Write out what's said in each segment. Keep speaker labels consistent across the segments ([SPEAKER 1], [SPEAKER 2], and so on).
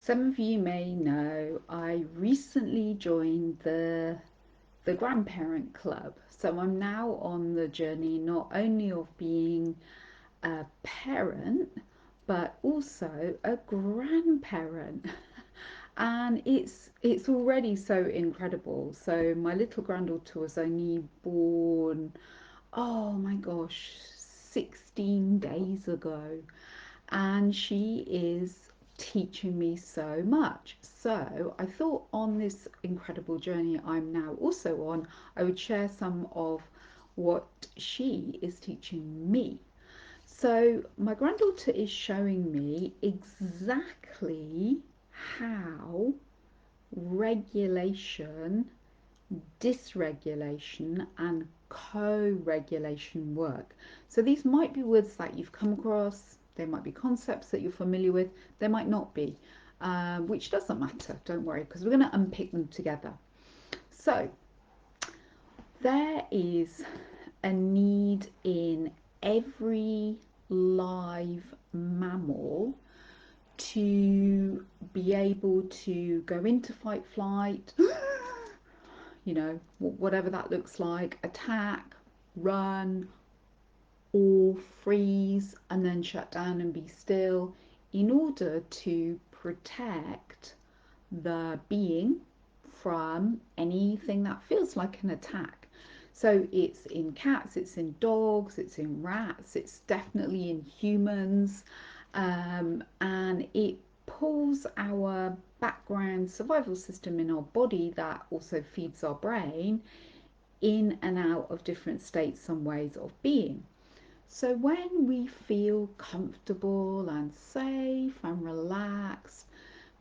[SPEAKER 1] Some of you may know I recently joined the grandparent club. So I'm now on the journey not only of being a parent but also a grandparent. And it's already so incredible. So my little granddaughter was only born, oh my gosh, 16 days ago, and she is teaching me so much. So I thought on this incredible journey I'm now also on, I would share some of what she is teaching me. So my granddaughter is showing me exactly how regulation, dysregulation, and co-regulation work. So these might be words that you've come across, they might be concepts that you're familiar with, they might not be, which doesn't matter, don't worry, because we're going to unpick them together. So there is a need in every live mammal to be able to go into fight flight, whatever that looks like, attack, run, or freeze and then shut down and be still in order to protect the being from anything that feels like an attack. So it's in cats, it's in dogs, it's in rats, it's definitely in humans, and it pulls our background survival system in our body that also feeds our brain in and out of different states and ways of being. So when we feel comfortable and safe and relaxed,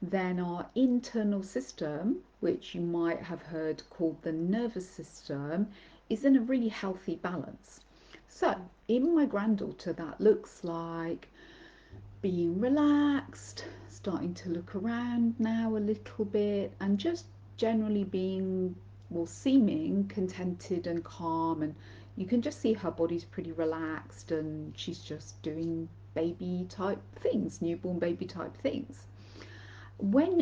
[SPEAKER 1] then our internal system, which you might have heard called the nervous system, is in a really healthy balance. So in my granddaughter, that looks like being relaxed, starting to look around now a little bit, and just generally being, well, seeming contented and calm. And you can just see her body's pretty relaxed and she's just doing baby type things, newborn baby type things.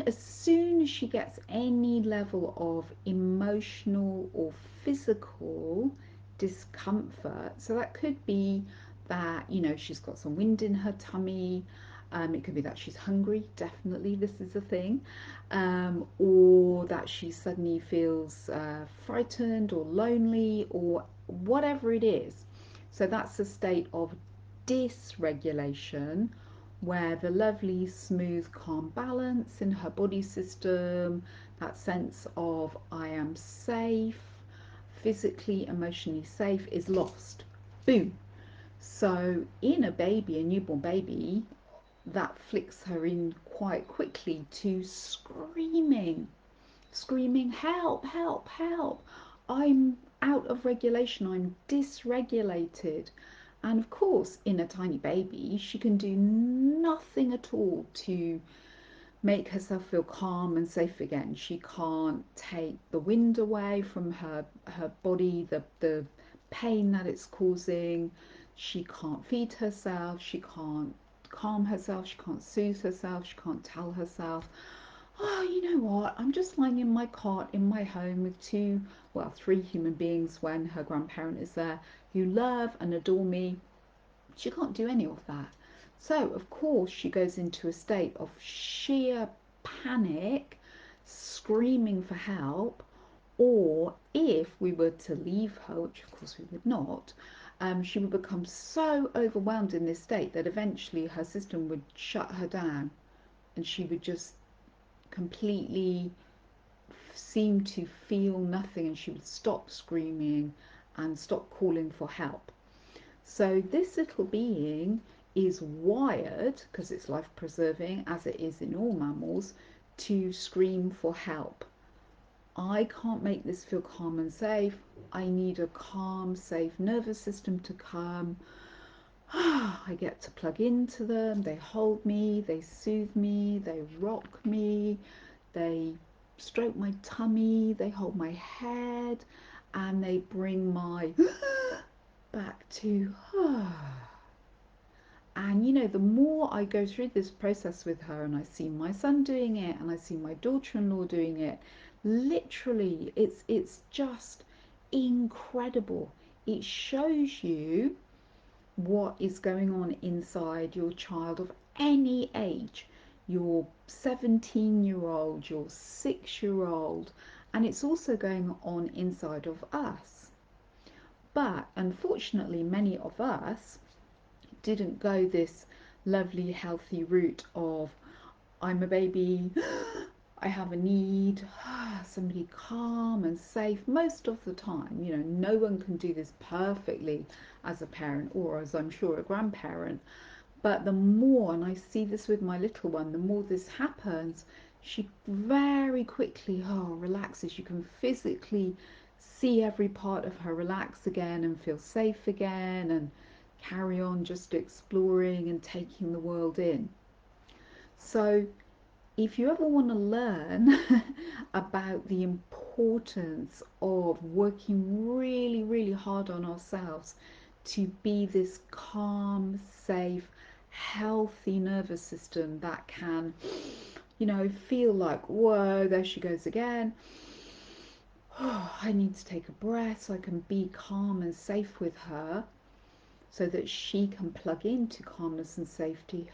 [SPEAKER 1] As soon as she gets any level of emotional or physical discomfort, so that could be that, she's got some wind in her tummy, it could be that she's hungry, definitely, this is a thing, or that she suddenly feels frightened or lonely or whatever it is. So that's a state of dysregulation where the lovely, smooth, calm balance in her body system, that sense of I am safe, physically, emotionally safe, is lost. Boom. So, in a baby, a newborn baby, that flicks her in quite quickly to screaming, help, help, help. I'm out of regulation, I'm dysregulated. And of course, in a tiny baby, she can do nothing at all to make herself feel calm and safe again. She can't take the wind away from her body, the pain that it's causing. She can't feed herself, she can't calm herself, she can't soothe herself, she can't tell herself, oh, you know what, I'm just lying in my cot in my home with three human beings when her grandparent is there who love and adore me. She can't do any of that. So, of course, she goes into a state of sheer panic, screaming for help, or if we were to leave her, which of course we would not, she would become so overwhelmed in this state that eventually her system would shut her down and she would just completely seem to feel nothing and she would stop screaming and stop calling for help. So this little being is wired, because it's life preserving as it is in all mammals, to scream for help. I can't make this feel calm and safe. I need a calm, safe nervous system to come. I get to plug into them. They hold me, they soothe me, they rock me, they stroke my tummy, they hold my head, and they bring my back to And the more I go through this process with her, and I see my son doing it, and I see my daughter-in-law doing it, literally, it's just incredible. It shows you what is going on inside your child of any age, your 17-year-old, your 6-year-old, and it's also going on inside of us. But unfortunately, many of us didn't go this lovely, healthy route of I'm a baby, I have a need, somebody calm and safe. Most of the time, no one can do this perfectly as a parent or as I'm sure a grandparent. But the more, and I see this with my little one, the more this happens, she very quickly relaxes. You can physically see every part of her relax again and feel safe again and carry on just exploring and taking the world in. So if you ever want to learn about the importance of working really, really hard on ourselves to be this calm, safe, healthy nervous system that can, feel like, whoa, there she goes again. Oh, I need to take a breath so I can be calm and safe with her so that she can plug into calmness and safety.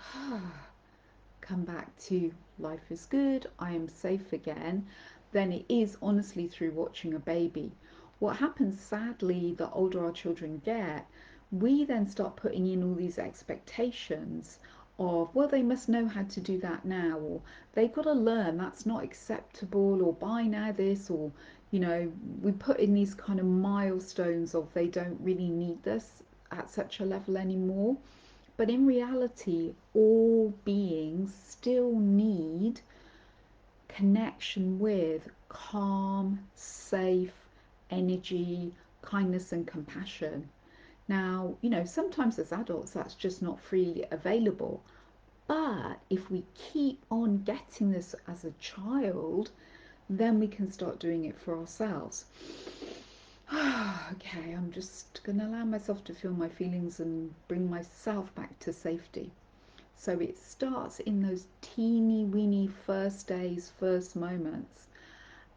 [SPEAKER 1] Come back to life is good, I am safe again, then it is honestly through watching a baby. What happens sadly, the older our children get, we then start putting in all these expectations of, well, they must know how to do that now, or they've got to learn that's not acceptable, or buy now this, or we put in these kind of milestones of they don't really need this at such a level anymore. But in reality, all beings still need connection with calm, safe energy, kindness, and compassion. Now, sometimes as adults that's just not freely available. But if we keep on getting this as a child, then we can start doing it for ourselves. Okay, I'm just going to allow myself to feel my feelings and bring myself back to safety. So it starts in those teeny weeny first days, first moments.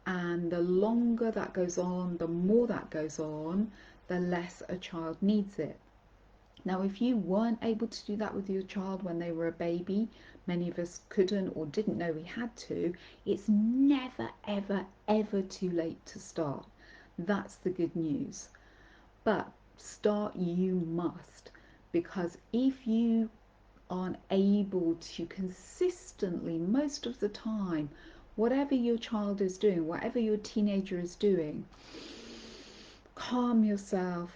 [SPEAKER 1] And the longer that goes on, the more that goes on, the less a child needs it. Now, if you weren't able to do that with your child when they were a baby, many of us couldn't or didn't know we had to, it's never, ever, ever too late to start. That's the good news. But start you must, because if you aren't able to consistently, most of the time, whatever your child is doing, whatever your teenager is doing, calm yourself,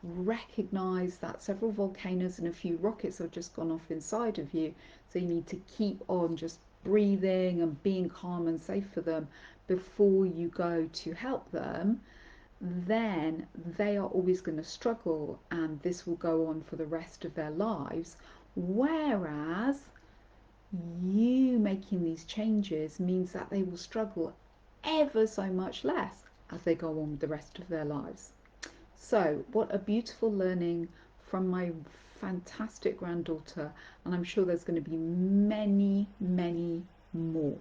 [SPEAKER 1] recognize that several volcanoes and a few rockets have just gone off inside of you. So you need to keep on just breathing and being calm and safe for them before you go to help them. Then they are always going to struggle, and this will go on for the rest of their lives. Whereas you making these changes means that they will struggle ever so much less as they go on with the rest of their lives. So, what a beautiful learning from my fantastic granddaughter, and I'm sure there's going to be many, many more.